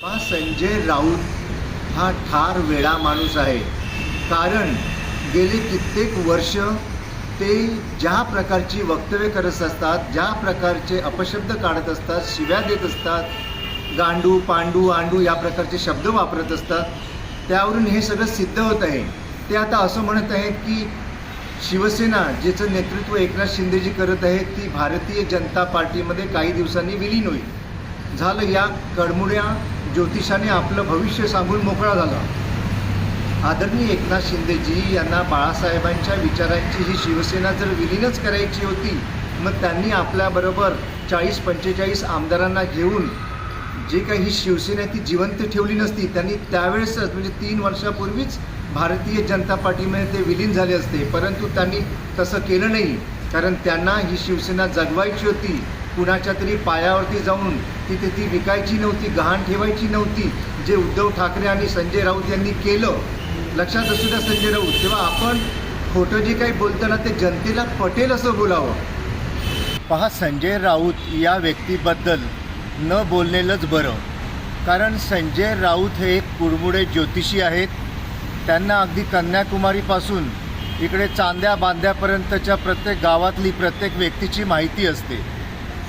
पहा, संजय राऊत हा ठार वेडा माणूस आहे. कारण गेले कित्येक वर्ष ते ज्या प्रकारची वक्तव्य करत असतात, ज्या प्रकारचे अपशब्द काढत असतात, शिव्या देत असतात, गांडू पांडू आंडू या प्रकारचे शब्द वापरत असतात, त्यावरून हे सगळं सिद्ध होत आहे. ते आता असं म्हणत आहेत की शिवसेना जिचं नेतृत्व एकनाथ शिंदेजी करत आहेत ती भारतीय जनता पार्टीमध्ये काही दिवसांनी विलीन होईल. झालं, या कडमुड्या ज्योतिषाने आपलं भविष्य सांगून मोकळा झाला. आदरणीय एकनाथ शिंदेजी यांना बाळासाहेबांच्या विचारांची ही शिवसेना जर विलीनच करायची होती, मग त्यांनी आपल्याबरोबर 40-45 आमदारांना घेऊन जे काही ही शिवसेना ती जिवंत ठेवली नसती. त्यांनी त्यावेळेसच म्हणजे 3 वर्षापूर्वीच भारतीय जनता पार्टीमध्ये ते विलीन झाले असते. परंतु त्यांनी तसं केलं नाही, कारण त्यांना ही शिवसेना जगवायची होती. कुणाच्या तरी पायावरती जाऊन तिथे ती विकायची नव्हती, गहाण ठेवायची नव्हती. जे उद्धव ठाकरे आणि संजय राऊत यांनी केलं, लक्षात असू द्या संजय राऊत, तेव्हा आपण खोटं जे काही बोलताना ते जनतेला पटेल असं बोलावं. पहा, संजय राऊत या व्यक्तीबद्दल न बोललेलंच बरं. कारण संजय राऊत हे एक कुरमुडे ज्योतिषी आहेत. त्यांना अगदी कन्याकुमारीपासून इकडे चांद्या बांध्यापर्यंतच्या प्रत्येक गावातली प्रत्येक व्यक्तीची माहिती असते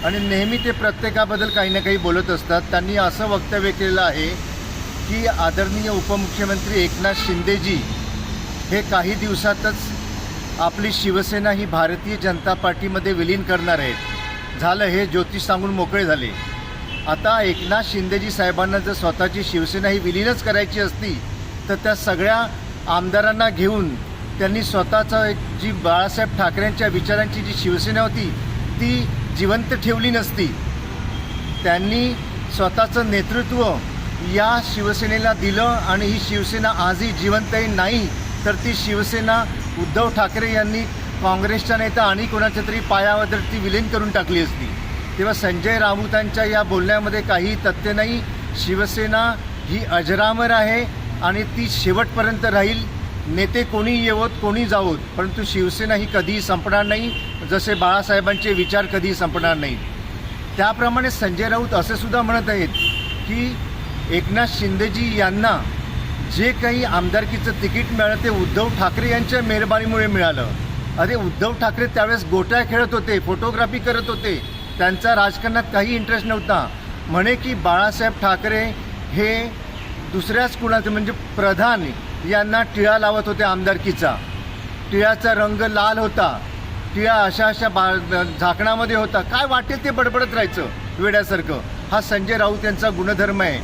आणि नेहमी ते प्रत्येकाबद्दल काही ना काही बोलत असतात. त्यांनी असं वक्तव्य केलेलं आहे की आदरणीय उपमुख्यमंत्री एकनाथ शिंदेजी हे काही दिवसातच आपली शिवसेना ही भारतीय जनता पार्टीमध्ये विलीन करणार आहेत. झालं, हे ज्योतिष सांगून मोकळे झाले. आता एकनाथ शिंदेजी साहेबांना जर स्वतःची शिवसेना ही विलीनच करायची असती तर त्या सगळ्या आमदारांना घेऊन त्यांनी स्वतःचा जी बाळासाहेब ठाकरेंच्या विचारांची जी शिवसेना होती ती जिवंत ठेवली नसती. त्यांनी स्वतःचं नेतृत्व या शिवसेनेला दिलं आणि ही शिवसेना आजही जिवंतही नाही तर ती शिवसेना उद्धव ठाकरे यांनी काँग्रेसच्या नेता आणि कोणाच्या तरी पायावर ती विलीन करून टाकली असती. तेव्हा संजय राऊतांच्या या बोलण्यामध्ये काही तथ्य नाही. शिवसेना ही अजरामर आहे आणि ती शेवटपर्यंत राहील. नेते कोणी येवोत कोणी जावोत, परंतु शिवसेना ही कधीही संपणार नाही, जसे बाळासाहेबांचे विचार कधीही संपणार नाहीत. त्याप्रमाणे संजय राऊत असे सुद्धा म्हणत आहेत की एकनाथ शिंदेजी यांना जे काही आमदारकीचं तिकीट मिळालं ते उद्धव ठाकरे यांच्या मेहरबानीमुळे मिळालं. अरे, उद्धव ठाकरे त्यावेळेस गोट्या खेळत होते, फोटोग्राफी करत होते, त्यांचा राजकारणात काही इंटरेस्ट नव्हता. म्हणे की बाळासाहेब ठाकरे हे दुसऱ्याच कुणाचं म्हणजे प्रधान यांना टिळा लावत होते आमदारकीचा. टिळाचा रंग लाल होता, टिळा अशा झाकणामध्ये होता. काय वाटेल ते बडबडत राहायचं वेड्यासारखं. हा संजय राऊत यांचा गुणधर्म आहे.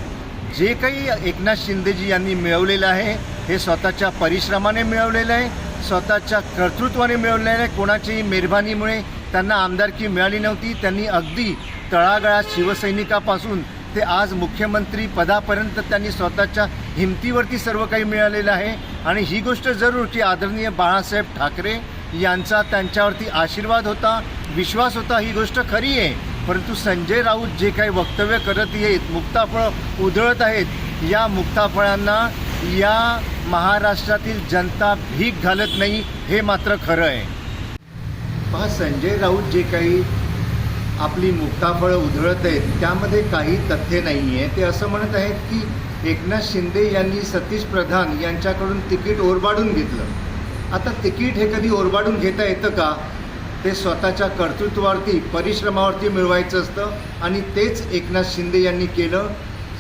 जे काही एकनाथ शिंदेजी यांनी मिळवलेलं आहे हे स्वतःच्या परिश्रमाने मिळवलेलं आहे, स्वतःच्या कर्तृत्वाने मिळवलेलं आहे. कोणाच्याही मेहरबानीमुळे त्यांना आमदारकी मिळाली नव्हती. त्यांनी अगदी तळागाळात शिवसैनिकापासून ते आज मुख्यमंत्री पदापर्यंत त्यांनी स्वतःच्या हिमतीवरती सर्व काही मिळालेलं आहे. आणि ही गोष्ट जरूर की आदरणीय बाळासाहेब ठाकरे यांचा त्यांच्यावरती आशीर्वाद होता, विश्वास होता, ही गोष्ट खरी आहे. परंतु संजय राऊत जे काही वक्तव्य करत आहेत, मुक्ताफळं उधळत आहेत, या मुक्ताफळांना या महाराष्ट्रातील जनता भीक घालत नाही, हे मात्र खरं आहे. पहा, संजय राऊत जे काही आपली मुक्ताफळं उधळत आहेत त्यामध्ये काही तथ्य नाही आहे. ते असं म्हणत आहेत की एकनाथ शिंदे यांनी सतीश प्रधान यांच्याकडून तिकीट ओरबाडून घेतलं. आता तिकीट हे कधी ओरबाडून घेता येतं का? ते स्वतःच्या कर्तृत्वावरती परिश्रमावरती मिळवायचं असतं आणि तेच एकनाथ शिंदे यांनी केलं.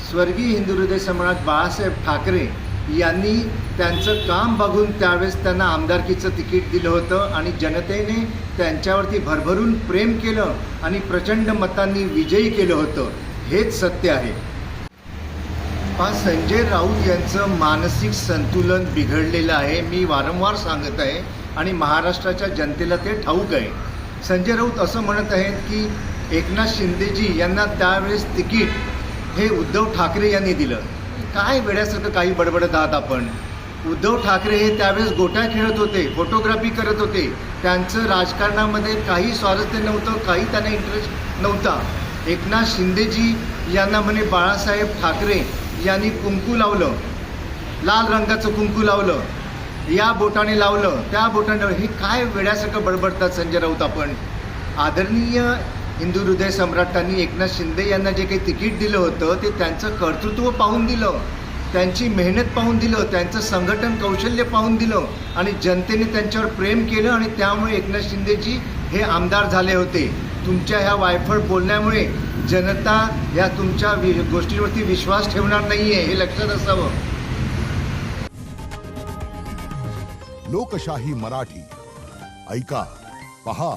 स्वर्गीय हिंदू हृदय सम्राट बाळासाहेब ठाकरे यांनी त्यांचं काम बघून त्यावेळेस त्यांना आमदारकीचं तिकीट दिलं होतं आणि जनतेने त्यांच्यावरती भरभरून प्रेम केलं आणि प्रचंड मतांनी विजयी केलं होतं. हेच सत्य आहे. पहा, संजय राऊत यांचं मानसिक संतुलन बिघडलेलं आहे. मी वारंवार सांगत आहे आणि महाराष्ट्राच्या जनतेला ते ठाऊक आहे. संजय राऊत असं म्हणत आहेत की एकनाथ शिंदेजी यांना त्यावेळेस तिकीट हे उद्धव ठाकरे यांनी दिलं. काय वेड्यासारखं काही बडबडत आहात आपण. उद्धव ठाकरे हे त्यावेळेस गोट्या खेळत होते, फोटोग्राफी करत होते. त्यांचं राजकारणामध्ये काही स्वारस्य नव्हतं, काही त्यांना इंटरेस्ट नव्हता. एकनाथ शिंदेजी यांना म्हणे बाळासाहेब ठाकरे यांनी कुंकू लावलं, लाल रंगाचं कुंकू लावलं, या बोटाने लावलं, त्या बोटाने लावलं. हे काय वेड्यासारखं बडबडतात संजय राऊत आपण. आदरणीय हिंदू हृदय सम्राटांनी एकनाथ शिंदे यांना जे काही तिकीट दिलं होतं ते त्यांचं कर्तृत्व पाहून दिलं, त्यांची मेहनत पाहून दिलं, त्यांचं संघटन कौशल्य पाहून दिलं आणि जनतेने त्यांच्यावर प्रेम केलं आणि त्यामुळे एकनाथ शिंदेजी हे आमदार झाले होते. तुमच्या ह्या वायफळ बोलण्यामुळे जनता या तुमच्या गोष्टींवरती विश्वास ठेवणार नाही आहे, हे लक्षात असावं. लोकशाही मराठी ऐका, पहा,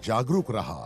जागरूक रहा.